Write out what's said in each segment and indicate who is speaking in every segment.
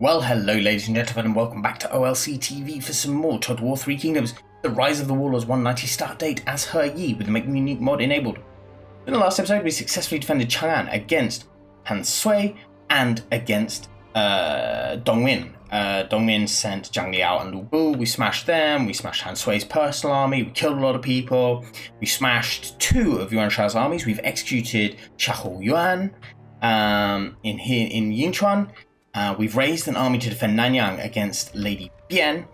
Speaker 1: Well, hello ladies and gentlemen, and welcome back to OLC TV for some more Total War 3 Kingdoms, the Rise of the Warlords 190 start date as Her Yi with the Make Unique mod enabled. In the last episode, we successfully defended Chang'an against Han Sui and against Dongmin. Dongmin sent Zhang Liao and Lu Bu. We smashed them, we smashed Han Sui's personal army, we killed a lot of people, we smashed two of Yuan Shao's armies, we've executed Xiahou Yuan in Yingchuan. We've raised an army to defend Nanyang against Lady Bian.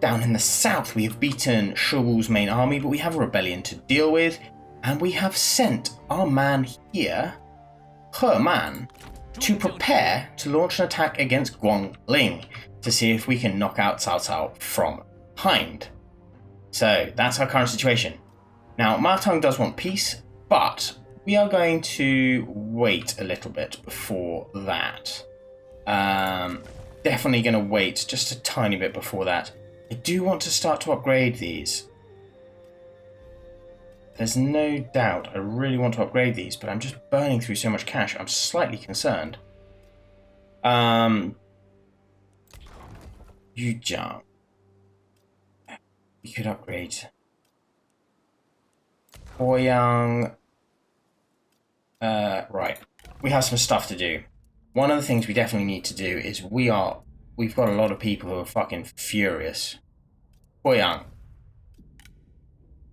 Speaker 1: Down in the south, we have beaten Shiwu's main army, but we have a rebellion to deal with. And we have sent our man here, He Man, to prepare to launch an attack against Guangling to see if we can knock out Cao Cao from behind. So that's our current situation. Now, Ma Teng does want peace, but we are going to wait a little bit before that. Definitely going to wait just a tiny bit before that. I do want to start to upgrade these. There's no doubt I really want to upgrade these, but I'm just burning through so much cash. I'm slightly concerned. Yujiang. We could upgrade. Ouyang. Right. We have some stuff to do. One of the things we definitely need to do is we've got a lot of people who are fucking furious. Poyang.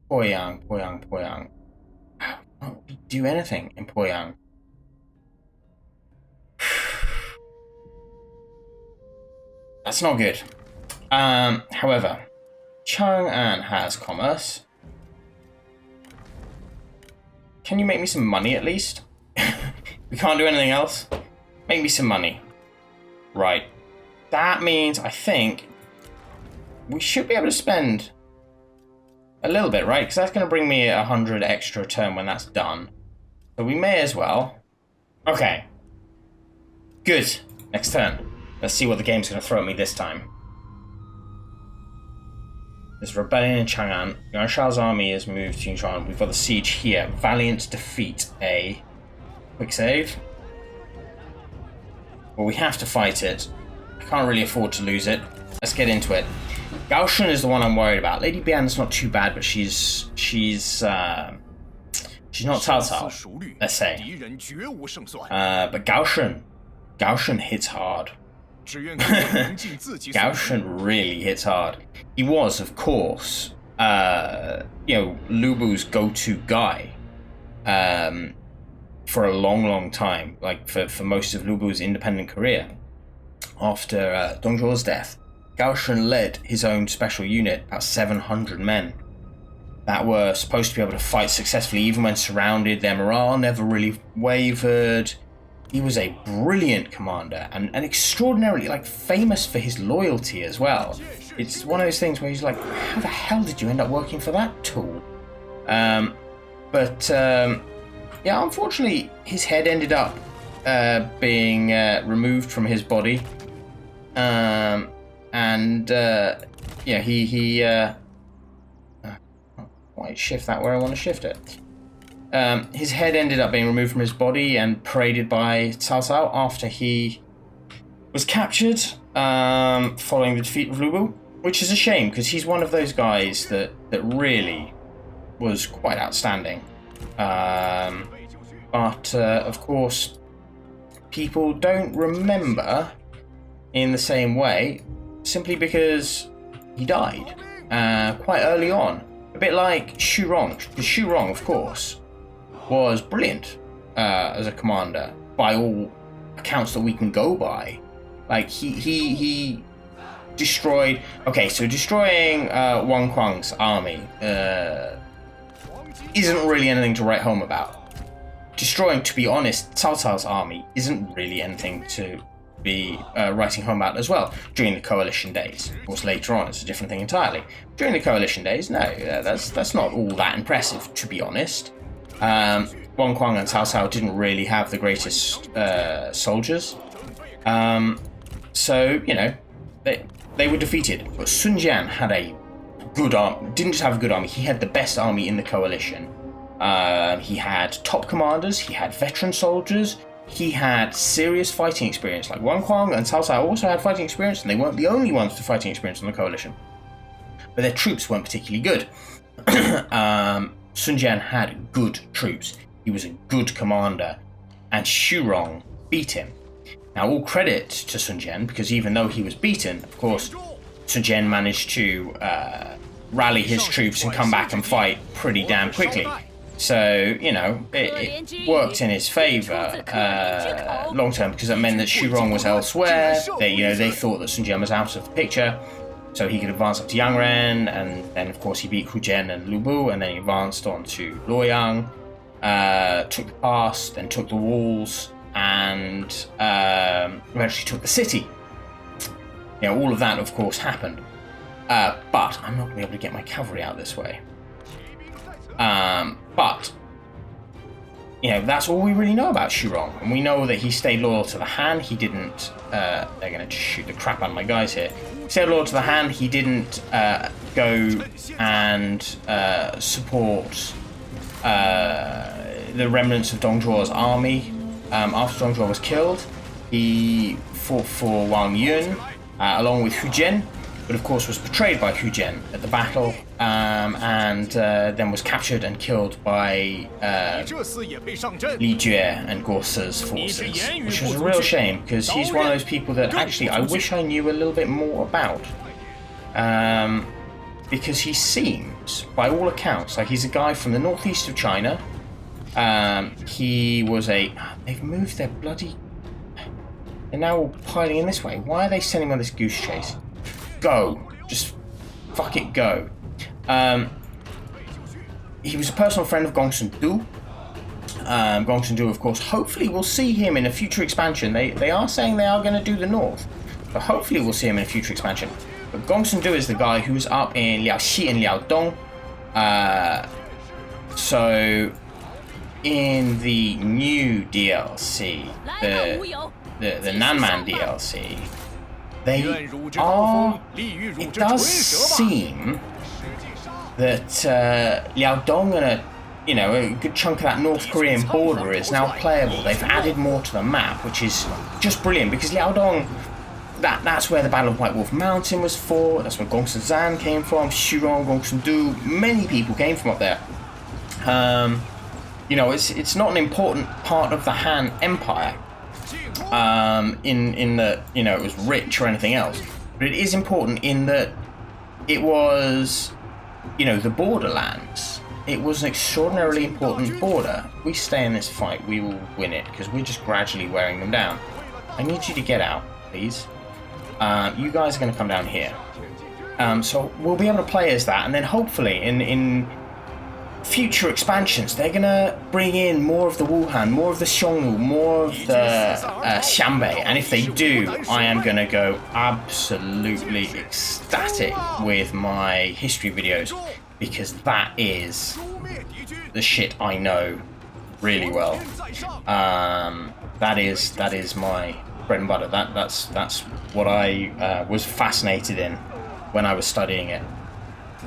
Speaker 1: Poyang. How can't we do anything in Poyang? That's not good. However, Chang'an has commerce. Can you make me some money at least? We can't do anything else. Make me some money. Right. That means, I think, we should be able to spend a little bit, right? Because that's going to bring me 100 extra a turn when that's done. So we may as well. Okay. Good. Next turn. Let's see what the game's going to throw at me this time. There's rebellion in Chang'an. Yuan Shao's army has moved to Yingchuan. We've got the siege here. Valiant defeat. A quick save. Well, we have to fight it. I can't really afford to lose it. Let's get into it. Gaoshan is the one I'm worried about. Lady Bian's not too bad, but she's not Cao Cao, let's say. But Gaoshan hits hard. Gaoshan really hits hard. He was, of course, Lu Bu's go-to guy. For a long time, like for most of Lu Bu's independent career. After Dong Zhuo's death, Gaoshan led his own special unit, about 700 men, that were supposed to be able to fight successfully even when surrounded. Their morale never really wavered. He was a brilliant commander and extraordinarily famous for his loyalty as well. It's one of those things where he's like, how the hell did you end up working for that tool? Yeah, unfortunately, his head ended up being removed from his body, he might shift that where I want to shift it. His head ended up being removed from his body and paraded by Cao Cao after he was captured following the defeat of Lu Bu, which is a shame because he's one of those guys that really was quite outstanding. But of course, people don't remember in the same way simply because he died quite early on. A bit like Xu Rong. Xu Rong, of course, was brilliant as a commander by all accounts that we can go by. Like he destroyed. Okay, so destroying Wang Kuang's army isn't really anything to write home about. Destroying, to be honest, Cao Cao's army isn't really anything to be writing home about as well during the coalition days. Of course, later on, it's a different thing entirely. During the coalition days, no, that's not all that impressive, to be honest. Wang Kuang and Cao Cao didn't really have the greatest soldiers. So, they were defeated. But Sun Jian had a good army. Didn't just have a good army, he had the best army in the coalition. He had top commanders, he had veteran soldiers, he had serious fighting experience. Like Wang Kuang and Cao Cao also had fighting experience, and they weren't the only ones with fighting experience on the coalition. But their troops weren't particularly good. Sun Jian had good troops. He was a good commander, and Xu Rong beat him. Now, all credit to Sun Jian, because even though he was beaten, of course, Sun Jian managed to rally his troops and come back and fight pretty damn quickly. So, you know, it worked in his favour long term, because it meant that Xu Rong was elsewhere. They thought that Sun Jian was out of the picture, so he could advance up to Yangren, and then of course he beat Hu Jian and Lu Bu, and then he advanced on to Luoyang, took the pass, then took the walls, and eventually took the city. You know, all of that of course happened, but I'm not going to be able to get my cavalry out this way. But you know, that's all we really know about Xu Rong, and we know that he stayed loyal to the Han. He didn't. They're going to just shoot the crap out of my guys here. He stayed loyal to the Han. He didn't go and support the remnants of Dong Zhuo's army. After Dong Zhuo was killed, he fought for Wang Yun along with Hu Jian, but of course was betrayed by Hu Jian at the battle, and then was captured and killed by Li Jue and Gorsa's forces, which was a real shame, because he's one of those people that actually I wish I knew a little bit more about, because he seems, by all accounts, like he's a guy from the northeast of China. He was they've moved their bloody... They're now all piling in this way. Why are they sending on this goose chase? Go. Just fuck it, go. He was a personal friend of Gongsun Du. Gongsun Du, of course, hopefully we'll see him in a future expansion. They are saying they are going to do the north, but hopefully we'll see him in a future expansion. But Gongsun Du is the guy who's up in Liaoxi and Liaodong. So in the new DLC, the Nanman DLC, it does seem that Liaodong and a good chunk of that North Korean border is now playable. They've added more to the map, which is just brilliant, because Liaodong, that's where the Battle of White Wolf Mountain was fought. That's where Gongsun Zan came from, Xu Rong, Gongsun Du, many people came from up there. It's not an important part of the Han Empire, in that, it was rich or anything else, but it is important in that it was, the borderlands. It was an extraordinarily important border. If we stay in this fight, we will win it, because we're just gradually wearing them down. I need you to get out, please. You guys are going to come down here. So we'll be able to play as that, and then hopefully in future expansions, they're going to bring in more of the Wuhan, more of the Xiongnu, more of the Xianbei, and if they do, I am going to go absolutely ecstatic with my history videos, because that is the shit I know really well. That is my bread and butter. That's what I was fascinated in when I was studying it.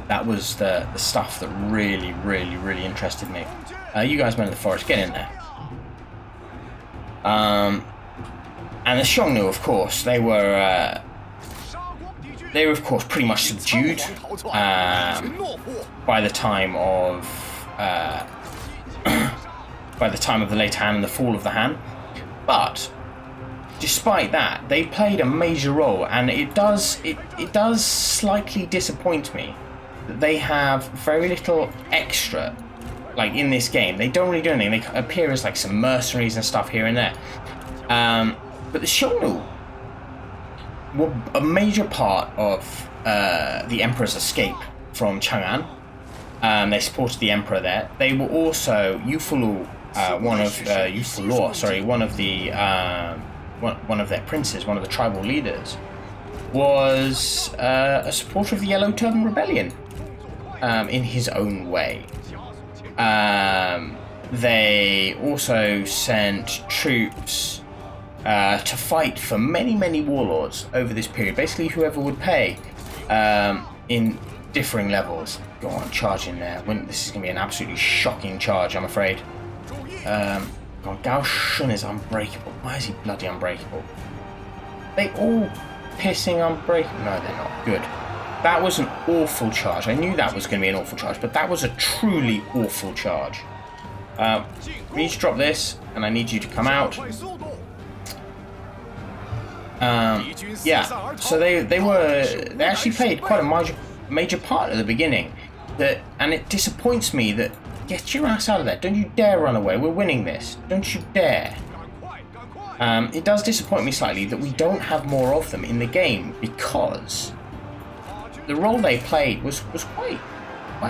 Speaker 1: That was the stuff that really, really, really interested me. You guys men in the forest, get in there. And the Xiongnu, of course, they were of course pretty much subdued by the time of the late Han and the fall of the Han. But despite that, they played a major role, and it does slightly disappoint me that they have very little extra, like in this game. They don't really do anything. They appear as like some mercenaries and stuff here and there. But the Xiongnu were a major part of the Emperor's escape from Chang'an. They supported the Emperor there. They were also Yufulu, one of their princes, one of the tribal leaders, was a supporter of the Yellow Turban Rebellion in his own way. They also sent troops to fight for many, many warlords over this period. Basically, whoever would pay in differing levels. Go on, charge in there. This is going to be an absolutely shocking charge, I'm afraid. God, Gao Shun is unbreakable. Why is he bloody unbreakable? They all pissing unbreakable. No, they're not. Good. That was an awful charge. I knew that was going to be an awful charge, but that was a truly awful charge. We need to drop this, and I need you to come out. Yeah, so they actually played quite a major part at the beginning. And it disappoints me that get your ass out of there. Don't you dare run away. We're winning this. Don't you dare. It does disappoint me slightly that we don't have more of them in the game, because the role they played was quite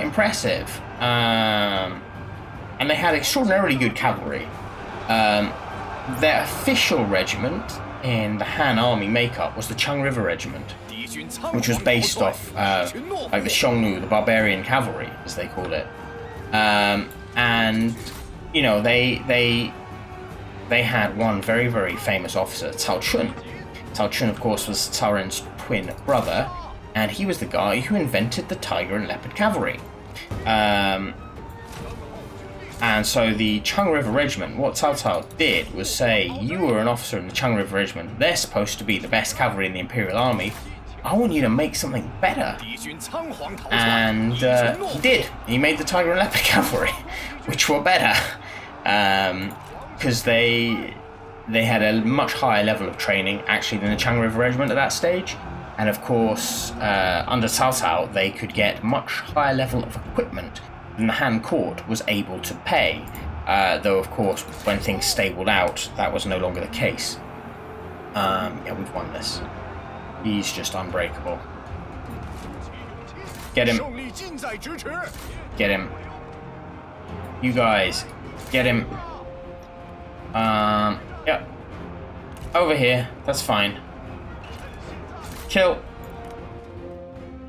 Speaker 1: impressive. And they had extraordinarily good cavalry. Their official regiment in the Han army makeup was the Chung River Regiment, which was based off like the Xiongnu, the barbarian cavalry, as they called it. And you know, they had one very, very famous officer, Cao Chun. Cao Chun, of course, was Cao Ren's twin brother, and he was the guy who invented the tiger and leopard cavalry. And so the Chung River Regiment, what Cao Cao did was say, you were an officer in the Chung River Regiment, they're supposed to be the best cavalry in the Imperial Army, I want you to make something better. And he did. He made the Tiger and Leopard Cavalry, which were better. Because they had a much higher level of training, actually, than the Chung River Regiment at that stage. And of course, under Cao Cao, they could get much higher level of equipment than the Han court was able to pay. Though, of course, when things stabled out, that was no longer the case. Yeah, we've won this. He's just unbreakable. Get him. Get him. You guys, get him. Yep. Over here. That's fine. Kill.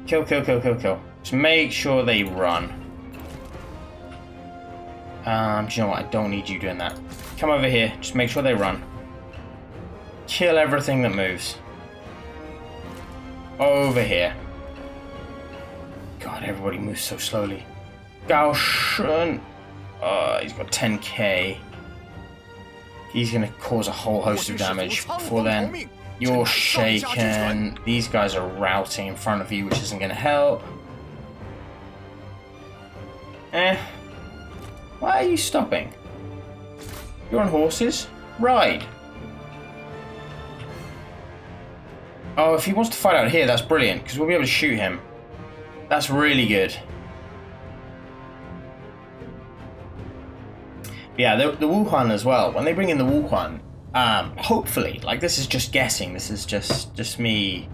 Speaker 1: Kill, kill, kill, kill, kill. Just make sure they run. Do you know what? I don't need you doing that. Come over here. Just make sure they run. Kill everything that moves. Over here. God, everybody moves so slowly. Gao Shun. He's got 10k. He's going to cause a whole host of damage. Before then, you're shaken. These guys are routing in front of you, which isn't going to help. Why are you stopping? You're on horses? Ride. Oh, if he wants to fight out here, that's brilliant, because we'll be able to shoot him. That's really good. Yeah, the Wuhan as well. When they bring in the Wuhan, hopefully, like, this is just guessing. This is just me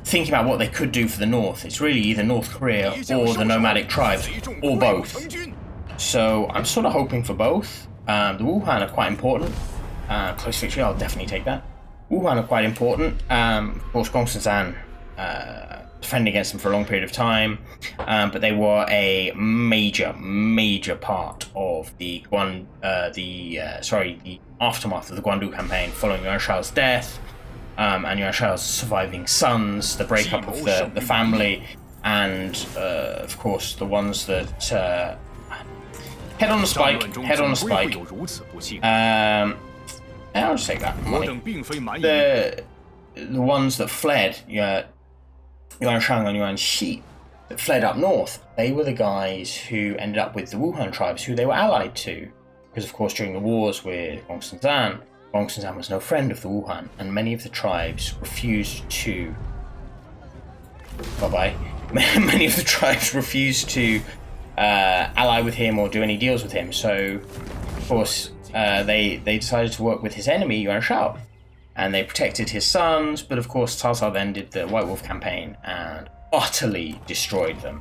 Speaker 1: thinking about what they could do for the North. It's really either North Korea or the nomadic tribes, or both. So I'm sort of hoping for both. The Wuhan are quite important. Close victory, I'll definitely take that. Wuhan are quite important. Of course, Gongsun defending against them for a long period of time, but they were a major part of the aftermath of the Guandu campaign following Yuan Shao's death, and Yuan Shao's surviving sons, the breakup of the family, and of course the ones that head on the spike. I'll just take that money. The ones that fled, Yuan Shang and Yuan Xi, that fled up north, they were the guys who ended up with the Wuhan tribes, who they were allied to. Because, of course, during the wars with Gongsun was no friend of the Wuhan, and many of the tribes refused to... Bye-bye. Many of the tribes refused to ally with him or do any deals with him, so, of course... they decided to work with his enemy, Yuan Shao, and they protected his sons, but of course Cao Cao then did the White Wolf campaign and utterly destroyed them.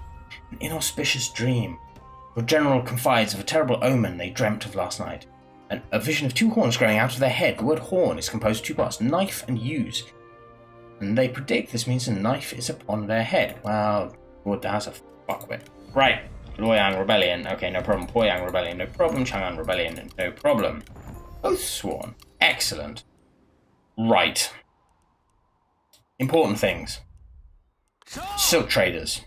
Speaker 1: An inauspicious dream. Your general confides of a terrible omen they dreamt of last night. A vision of two horns growing out of their head. The word horn is composed of two parts, knife and use. And they predict this means a knife is upon their head. Well, what does a fuck with? Right. Luoyang Rebellion, okay, no problem. Poyang Rebellion, no problem. Chang'an Rebellion, no problem. Both sworn. Excellent. Right. Important things. Silk traders.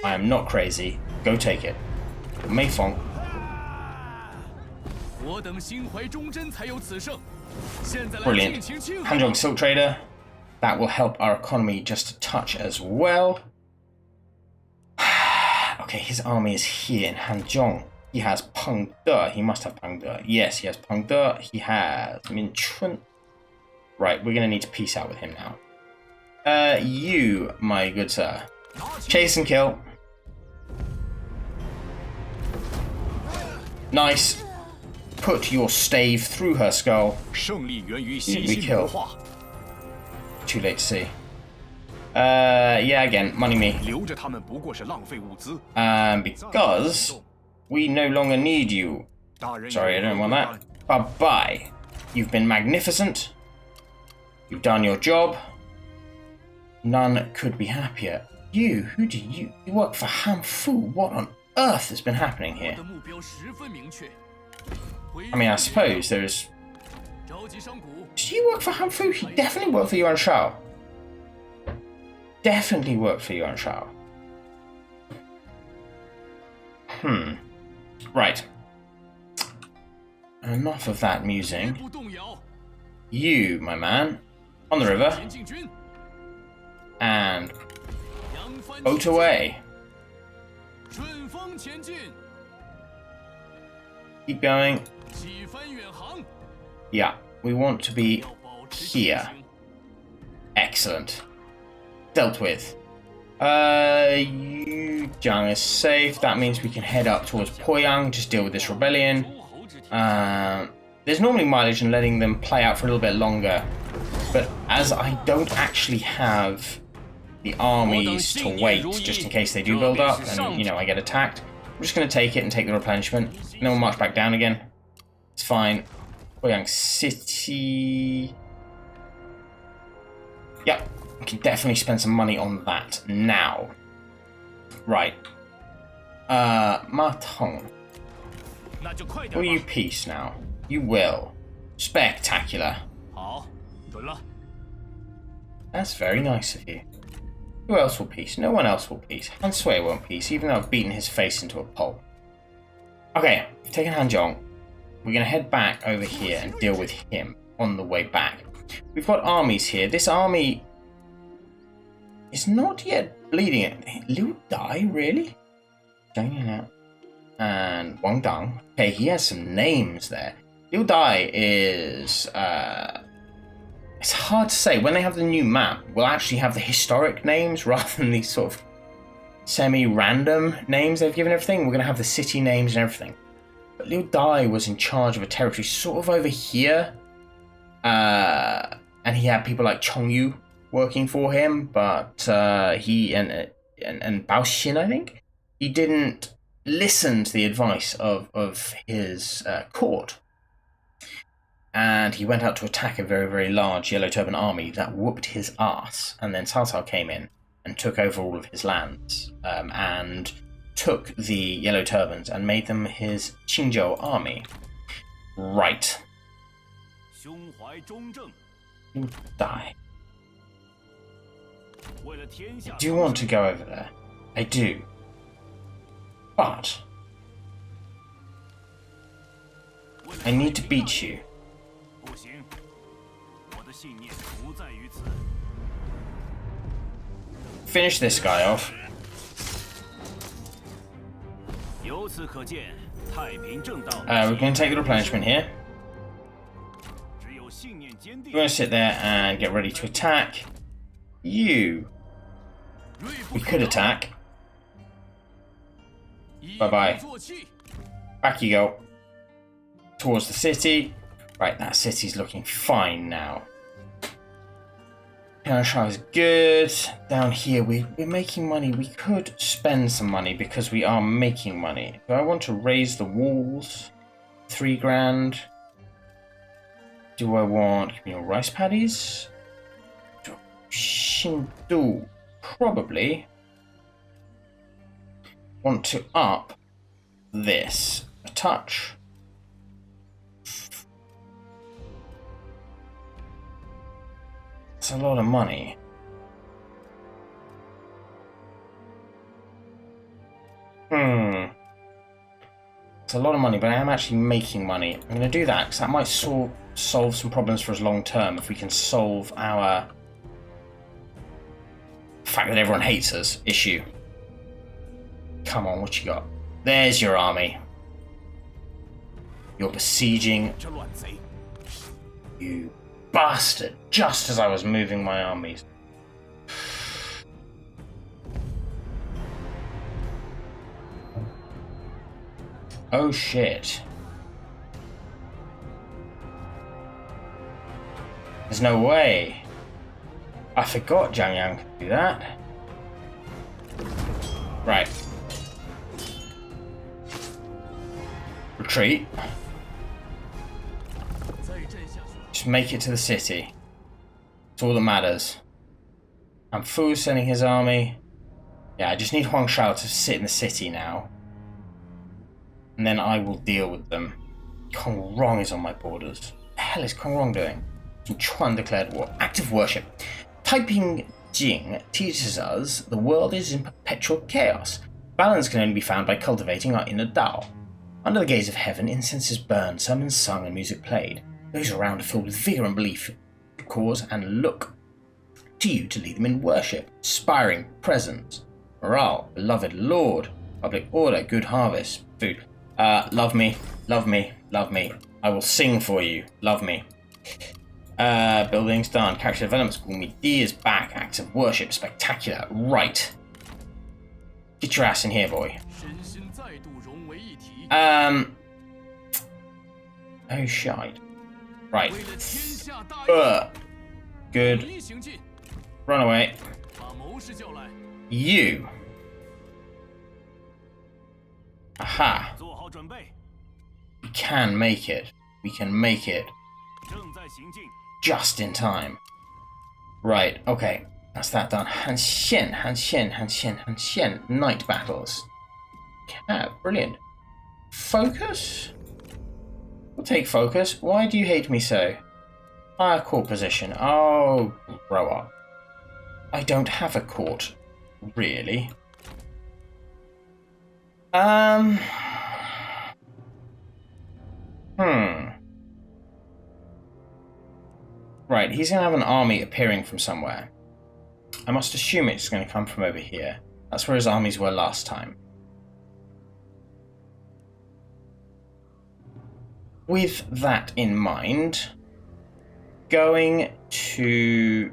Speaker 1: I am not crazy. Go take it. Meifeng.
Speaker 2: 我等心怀忠贞才有此胜。现在来
Speaker 1: Brilliant.
Speaker 2: 尽情庆贺。
Speaker 1: Hanzhong Silk Trader. That will help our economy just a touch as well. Okay, his army is here in Hanzhong. He has Peng De. He must have Peng De. Yes, he has Peng De. He has Yingchuan. Right, we're going to need to peace out with him now. You, my good sir. Chase and kill. Nice. Put your stave through her skull. We kill. Too late to see. Yeah, again, money me. Because we no longer need you. Sorry, I don't want that. Bye-bye. You've been magnificent. You've done your job. None could be happier. You, who do you? You work for Han Fu. What on earth has been happening here? I mean, I suppose there's... Did you work for Han Fu? He definitely worked for Yuan Shao. Definitely worked for Yuan Shao. Right. Enough of that musing. You, my man, on the river. And boat away. Keep going. Yeah, we want to be here. Excellent. Dealt with. Jiang is safe. That means we can head up towards Poyang, just deal with this rebellion. There's normally mileage in letting them play out for a little bit longer, but as I don't actually have the armies to wait just in case they do build up and, you know, I get attacked, I'm just going to take it and take the replenishment, and then we'll march back down again. It's fine. Poyang City... Yep, we can definitely spend some money on that now. Right. Ma Tong. Will you peace now? You will. Spectacular. That's very nice of you. Who else will peace? No one else will peace. Han Sui won't peace, even though I've beaten his face into a pulp. Okay, we've taken Hanzhong. We're going to head back over here and deal with him on the way back. We've got armies here. This army is not yet bleeding it. Liu Dai, really? And Wang Dang. Okay, he has some names there. Liu Dai is... it's hard to say. When they have the new map, we'll actually have the historic names rather than these sort of semi-random names they've given everything. We're going to have the city names and everything. But Liu Dai was in charge of a territory sort of over here. And he had people like Chong Yu working for him, but he and Bao Xin, I think, he didn't listen to the advice of his court. And he went out to attack a very, very large Yellow Turban army that whooped his ass. And then Cao Cao came in and took over all of his lands and took the Yellow Turbans and made them his Qingzhou army. Right. You die. I do want to go over there. I do. But I need to beat you. Finish this guy off. We're going to take the replenishment here. We're going to sit there and get ready to attack. You. We could attack. Bye-bye. Back you go. Towards the city. Right, that city's looking fine now. Shanghai is good. Down here, we're making money. We could spend some money because we are making money. Do I want to raise the walls? 3 grand. Do I want communal rice paddies? Shindu. Probably. Want to up this a touch. It's a lot of money. a lot of money, but I am actually making money. I'm going to do that because that might solve some problems for us long term if we can solve our fact that everyone hates us issue. Come on, what you got? There's your army. You're besieging. You bastard. Just as I was moving my armies. Oh shit. There's no way. I forgot Yan Liang could do that. Right. Retreat. Just make it to the city. It's all that matters. And Fu's sending his army. Yeah, I just need Huang Shao to sit in the city now. And then I will deal with them. Kong Rong is on my borders. What the hell is Kong Rong doing? Yingchuan declared war. Active worship. Taiping Jing teaches us the world is in perpetual chaos. Balance can only be found by cultivating our inner Tao. Under the gaze of heaven, incense is burned, sermons sung, and music played. Those around are filled with vigor and belief in the cause and look to you to lead them in worship, inspiring presence, morale, beloved Lord, public order, good harvest, food. Love me, love me, love me. I will sing for you. Love me. Buildings done. Character development school. D is back. Acts of worship. Spectacular. Right. Get your ass in here, boy. Oh, shite. Right. Good. Run away. You. Aha. We can make it. We can make it. Just in time. Right, okay. That's that done. Han Xian. Night battles. Yeah, brilliant. Focus? We'll take focus. Why do you hate me so? Fire court position. Oh, grow up. I don't have a court. Really? Right, he's going to have an army appearing from somewhere. I must assume it's going to come from over here. That's where his armies were last time. With that in mind, going to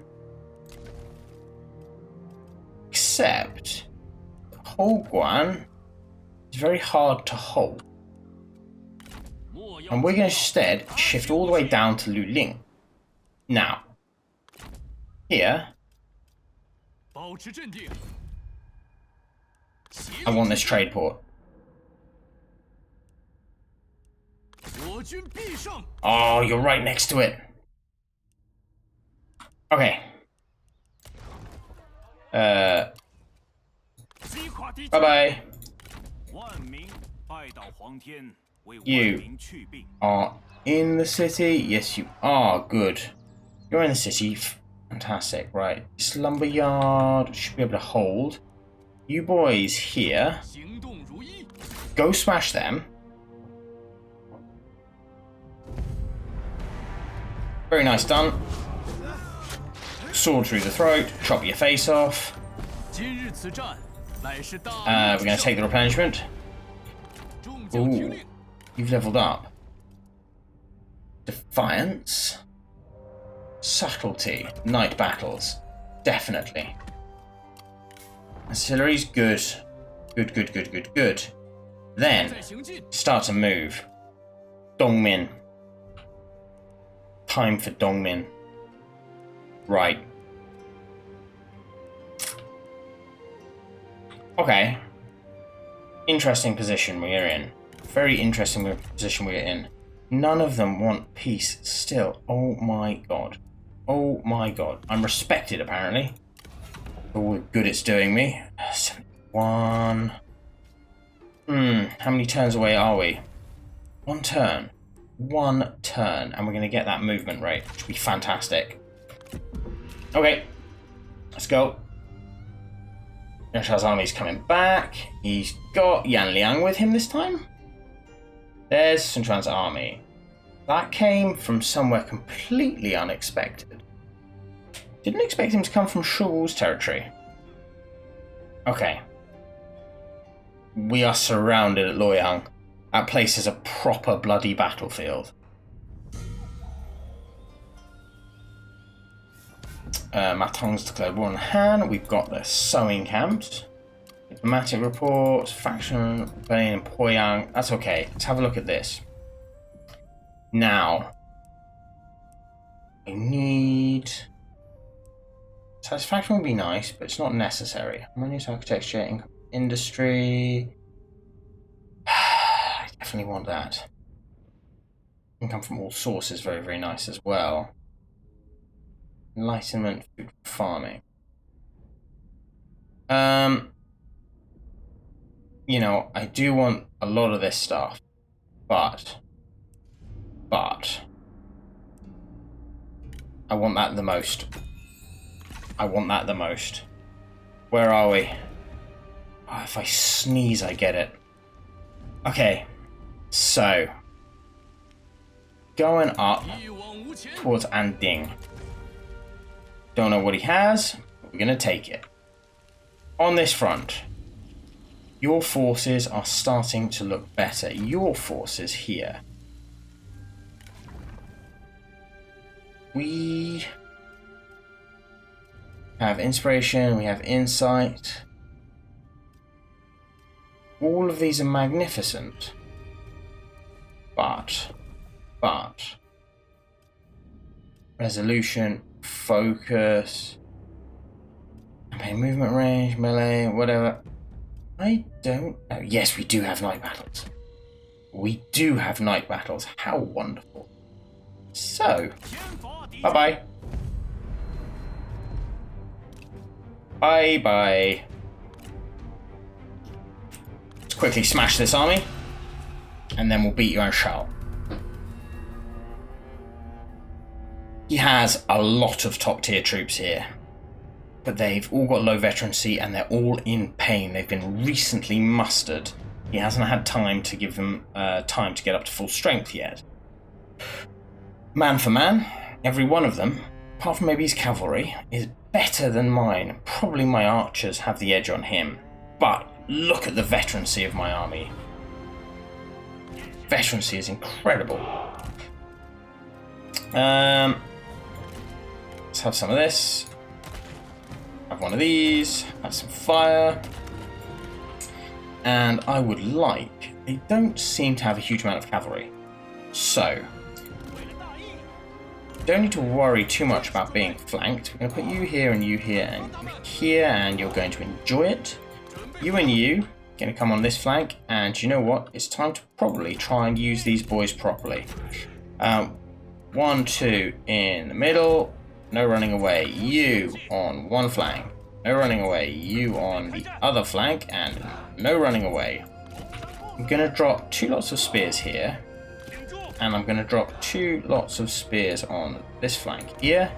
Speaker 1: accept Houguan is very hard to hold. And we're going to instead shift all the way down to Luling. Now, here, I want this trade port. Oh, you're right next to it. Okay. Bye-bye. You are in the city? Yes, you are. Good. You're in the city. Fantastic. Right. This lumberyard should be able to hold. You boys here. Go smash them. Very nice done. Sword through the throat. Chop your face off. We're going to take the replenishment. Ooh. You've leveled up. Defiance. Subtlety. Night battles. Definitely. Artillery's good. Good. Then, start to move. Dongmin. Time for Dongmin. Right. Okay. Interesting position we're in. Very interesting position we're in. None of them want peace still. Oh my god. Oh my god. I'm respected apparently. Oh, good it's doing me. 71. How many turns away are we? One turn. And we're going to get that movement rate, which will be fantastic. Okay. Let's go. Yingchuan's army's coming back. He's got Yan Liang with him this time. There's Yingchuan's army. That came from somewhere completely unexpected. Didn't expect him to come from Shul's territory. Okay. We are surrounded at Luoyang. That place is a proper bloody battlefield. Matong's declared war on Han. We've got the sewing camps. Diplomatic reports, faction, rebellion in Poyang. That's okay. Let's have a look at this. Now, I need... Satisfaction would be nice, but it's not necessary. Harmonious architecture, industry... I definitely want that. Income from all sources, very, very nice as well. Enlightenment, food, farming. You know, I do want a lot of this stuff, but I want that the most. I want that the most. Where are we? Oh, if I sneeze, I get it. Okay, so going up towards Anding. Don't know what he has, but we're gonna take it. On this front, your forces are starting to look better. Your forces here. We have inspiration, we have insight. All of these are magnificent. But resolution, focus, campaign movement range, melee, whatever. I don't know. Yes, we do have night battles. We do have night battles. How wonderful. So, bye-bye. Bye-bye. Let's quickly smash this army, and then we'll beat Yuan Shao. He has a lot of top-tier troops here, but they've all got low veterancy and they're all in pain. They've been recently mustered. He hasn't had time to give them time to get up to full strength yet. Man for man, every one of them, apart from maybe his cavalry, is better than mine. Probably my archers have the edge on him. But look at the veterancy of my army. Veterancy is incredible. Let's have some of this. Have one of these. Have some fire. And I would like... They don't seem to have a huge amount of cavalry. So... don't need to worry too much about being flanked. We're going to put you here and you here and you here, and you're going to enjoy it. You and you going to come on this flank, and you know what? It's time to probably try and use these boys properly. 1, 2 in the middle. No running away. You on one flank. No running away. You on the other flank, and no running away. I'm going to drop 2 lots of spears here. And I'm going to drop 2 lots of spears on this flank here.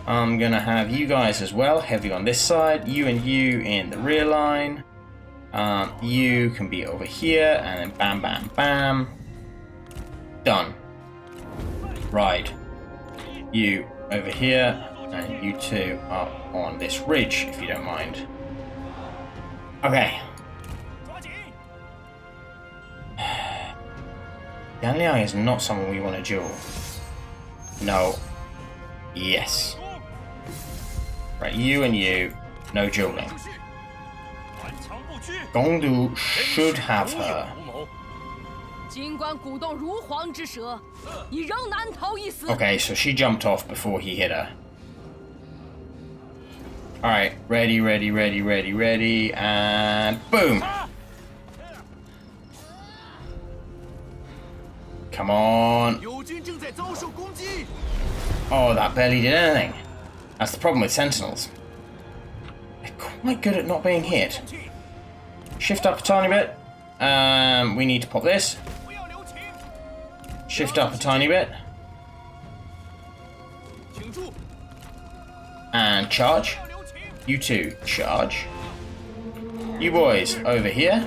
Speaker 1: I'm going to have you guys as well, heavy on this side. You and you in the rear line. You can be over here, and then bam, bam, bam. Done. Ride. You over here, and you 2 up on this ridge, if you don't mind. Okay. Yan Liang is not someone we want to duel. No. Yes. Right, you and you, no dueling. Gongdu should have her. Okay, so she jumped off before he hit her. Alright, ready, ready, ready, ready, ready, and boom! Come on. Oh, that barely did anything. That's the problem with sentinels. They're quite good at not being hit. Shift up a tiny bit. We need to pop this. Shift up a tiny bit. And charge. You 2, charge. You boys over here.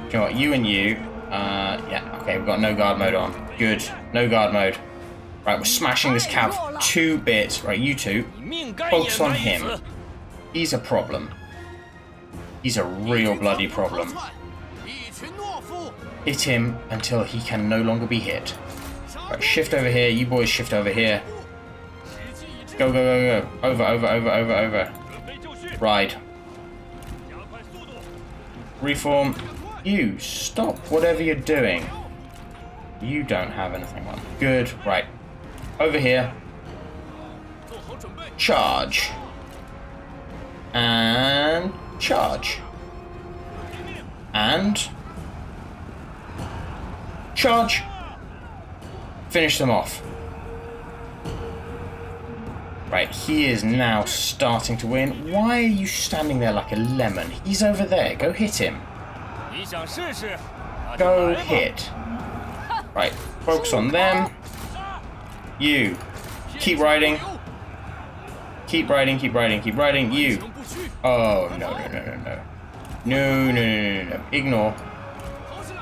Speaker 1: You know what, you and you Yeah, okay, we've got no guard mode on. Good. No guard mode. Right, we're smashing this cav to bits. Right, you two, focus on him. He's a problem. He's a real bloody problem. Hit him until he can no longer be hit. Right, shift over here. You boys shift over here. Go, go, go, go. Over, over, over, over, over. Ride. Reform. You, stop whatever you're doing. You don't have anything on. Good. Right. Over here. Charge. And charge. And charge. Finish them off. Right, he is now starting to win. Why are you standing there like a lemon? He's over there. Go hit him. Go hit. Right, focus on them. You. Keep riding. Keep riding, keep riding, keep riding. You. Oh, no, no, no, no, no. No, no, no, no, no. Ignore.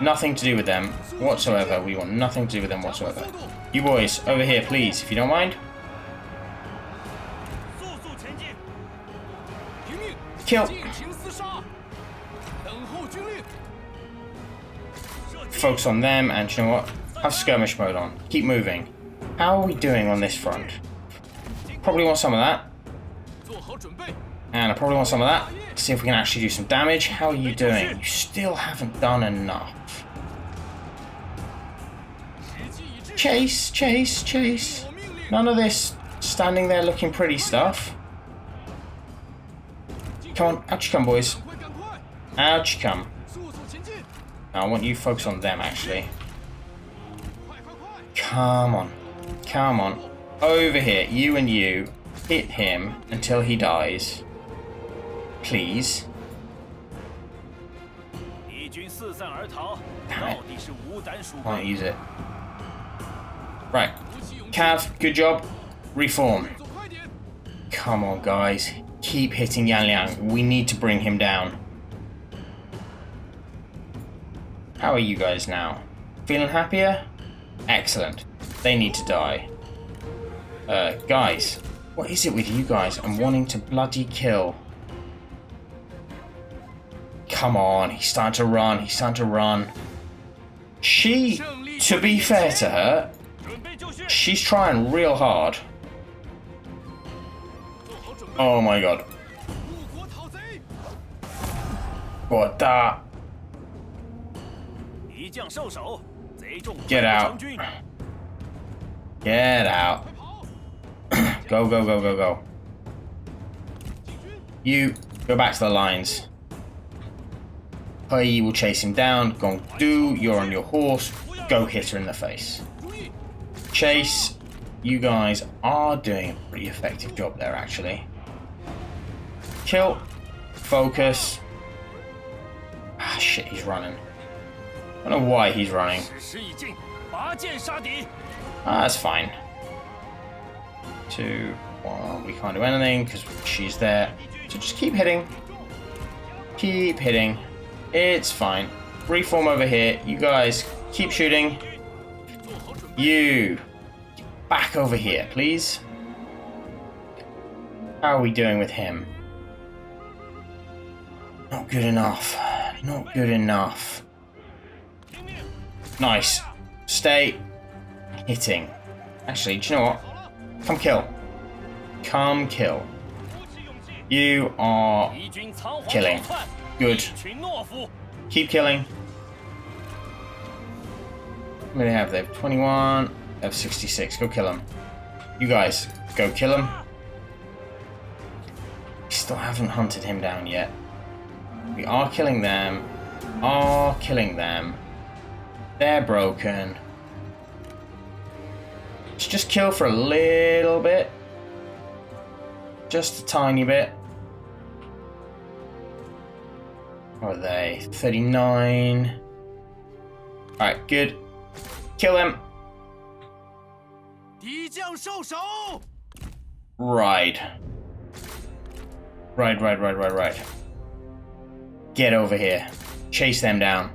Speaker 1: Nothing to do with them whatsoever. We want nothing to do with them whatsoever. You boys, over here, please, if you don't mind. Kill. Focus on them, and you know what? Have skirmish mode on. Keep moving. How are we doing on this front? Probably want some of that. And I probably want some of that to see if we can actually do some damage. How are you doing? You still haven't done enough. Chase, chase, chase. None of this standing there looking pretty stuff. Come on, out you come, boys. Out you come. Now, I want you to focus on them, actually. Come on. Come on. Over here, you and you. Hit him until he dies. Please. Damn it. Can't use it. Right. Cav, good job. Reform. Come on, guys. Keep hitting Yan Liang. We need to bring him down. How are you guys now? Feeling happier? Excellent. They need to die. Guys, what is it with you guys and wanting to bloody kill? Come on, he's starting to run, he's starting to run. She, to be fair to her, she's trying real hard. Oh my god. What the? Get out. Get out. Go, go, go, go, go. You, go back to the lines. Pai will chase him down. Gong Du, you're on your horse. Go hit her in the face. Chase, you guys are doing a pretty effective job there, actually. Kill. Focus. Ah, shit, he's running. I don't know why he's running. That's fine. 2, 1. We can't do anything because she's there. So just keep hitting. Keep hitting. It's fine. Reform over here. You guys keep shooting. You. Back over here, please. How are we doing with him? Not good enough. Not good enough. Nice. Stay hitting. Actually, do you know what? Come kill. Come kill. You are killing. Good. Keep killing. What do they have? They have 21. They have 66. Go kill them. You guys, go kill them. We still haven't hunted him down yet. We are killing them. Are killing them. They're broken. Let's just kill for a little bit. Just a tiny bit. What are they? 39. Alright, good. Kill them. Ride. Ride. Get over here. Chase them down.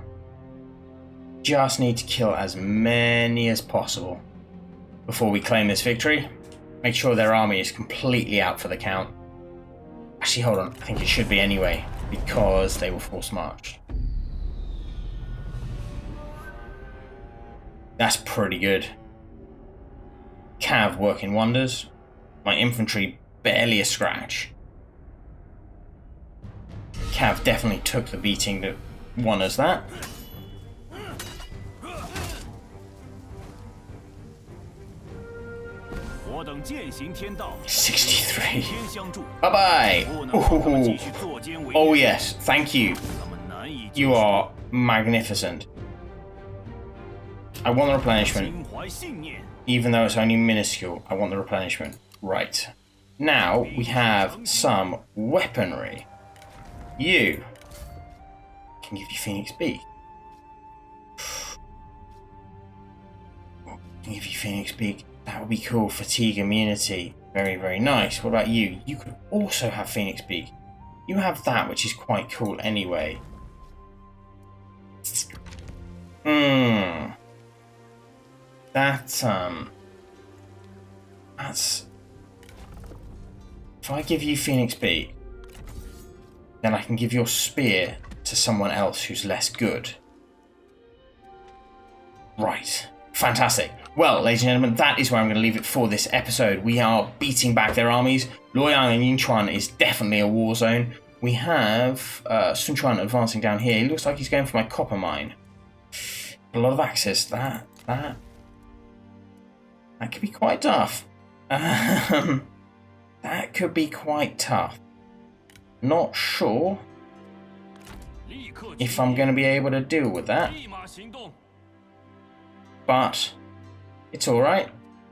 Speaker 1: just need to kill as many as possible before we claim this victory. Make sure their army is completely out for the count. Actually, hold on. I think it should be anyway, because they were force marched. That's pretty good. Cav working wonders. My infantry barely a scratch. Cav definitely took the beating that won us that. $63. Bye-bye. Oh yes, thank you. You are magnificent. I want the replenishment. Even though it's only minuscule, I want the replenishment. Right. Now we have some weaponry. You can give you Phoenix Beak. Can give you Phoenix Beak. That would be cool. Fatigue immunity. Very, very nice. What about you? You could also have Phoenix Beak. You have that, which is quite cool anyway. That's if I give you Phoenix Beak, then I can give your spear to someone else who's less good. Right. Fantastic. Well, ladies and gentlemen, that is where I'm going to leave it for this episode. We are beating back their armies. Luoyang and Yingchuan is definitely a war zone. We have Sun advancing down here. He looks like he's going for my copper mine. A lot of access. That could be quite tough. That could be quite tough. Not sure if I'm going to be able to deal with that. But it's alright.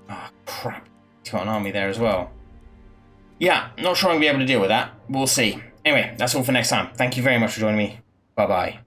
Speaker 1: Ah, crap. He's got an army there as well. Yeah, not sure I'm going to be able to deal with that. We'll see. Anyway, that's all for next time. Thank you very much for joining me. Bye-bye.